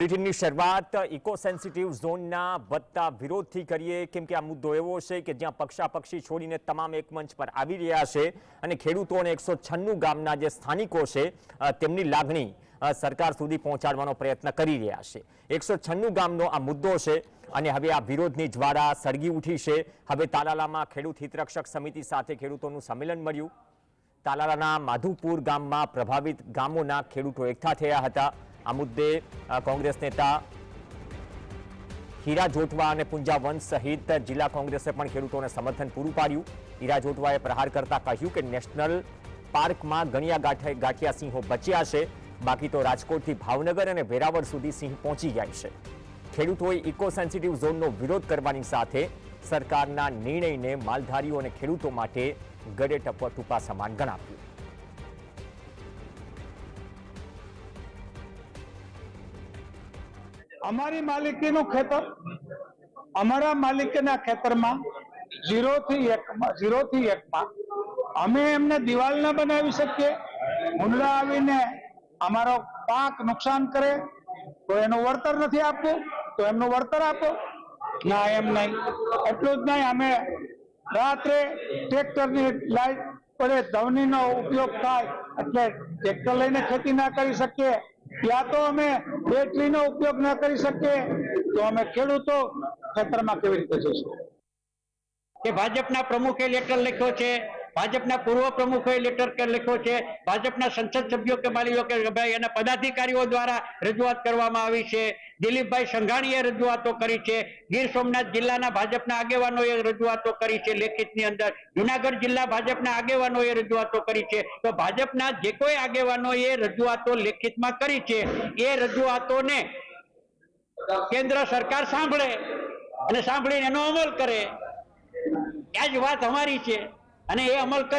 બુલેટિનની શરૂઆત eco sensitive ઝોનના વધતા વિરોધથી કરીએ, કેમ કે આ મુદ્દો એવો છે કે જ્યાં પક્ષાપક્ષી છોડીને તમામ એક મંચ પર આવી રહ્યા છે અને ખેડૂતો અને 196 ગામના જે સ્થાનિકો છે તેમની લાગણી સરકાર સુધી પહોંચાડવાનો પ્રયત્ન કરી રહ્યા છે। 196 ગામનો આ મુદ્દો છે અને હવે આ વિરોધની જ્વાળા સળગી ઉઠી છે। હવે તાલાલામાં ખેડૂત હિતરક્ષક સમિતિ સાથે ખેડૂતોનું સંમેલન મળ્યું। તાલાલાના માધુપુર ગામમાં પ્રભાવિત ગામોના ખેડૂતો એકઠા થયા હતા। આ મુદ્દે કોંગ્રેસ નેતા હીરા જોટવા અને પૂંજા વંશ સહિત જિલ્લા કોંગ્રેસે પણ ખેડૂતોને સમર્થન પૂરું પાડ્યું। હીરા જોટવાએ પ્રહાર કરતા કહ્યું કે નેશનલ પાર્કમાં ગણ્યા ગાંઠિયા સિંહો બચ્યા છે, બાકી તો રાજકોટથી ભાવનગર અને વેરાવળ સુધી સિંહ પહોંચી જાય છે। ખેડૂતોએ ઇકો સેન્સિટિવ ઝોનનો વિરોધ કરવાની સાથે સરકારના નિર્ણયને માલધારીઓ અને ખેડૂતો માટે ગળે ટપા સમાન ગણાવ્યું। અમારી માલિકીનું ખેતર, અમારા માલિકીના ખેતરમાં 0 થી 1 માં અમે એમને દિવાલ ન બનાવી શકીએ। હુંડલા આવીને અમારો પાક નુકસાન કરે તો એનું વળતર નથી આપવું, તો એમનું વળતર આપો ના, એમ નહીં। એટલું જ નહીં, અમે રાત્રે ટ્રેક્ટરની લાઈટ પડે, ધવનીનો ઉપયોગ થાય એટલે ટ્રેક્ટર લઈને ખેતી ના કરી શકીએ, યા તો અમે બેટરીનો ઉપયોગ ન કરી શકીએ, તો અમે ખેડૂતો ખેતરમાં કેવી રીતે જઈશું? કે ભાજપના પ્રમુખે લેટર લખ્યો છે, ભાજપના પૂર્વ પ્રમુખે લેટર લખ્યો છે, ભાજપના સંસદ સભ્યો કે માલીઓ કે ભાઈ એના પદાધિકારીઓ દ્વારા રજૂઆત કરવામાં આવી છે। દિલીપભાઈ સંઘાણીએ રજૂઆતો કરી છે, ગીર સોમનાથ જિલ્લાના ભાજપના આગેવાનોએ રજૂઆતો કરી છે લેખિતની અંદર, જુનાગઢ જિલ્લા ભાજપના આગેવાનોએ રજૂઆતો કરી છે। તો ભાજપના જે કોઈ આગેવાનોએ રજૂઆતો લેખિતમાં કરી છે એ રજૂઆતોને કેન્દ્ર સરકાર સાંભળે અને સાંભળીને એનો અમલ કરે, આ જ વાત અમારી છે અને એ અમલ કરે।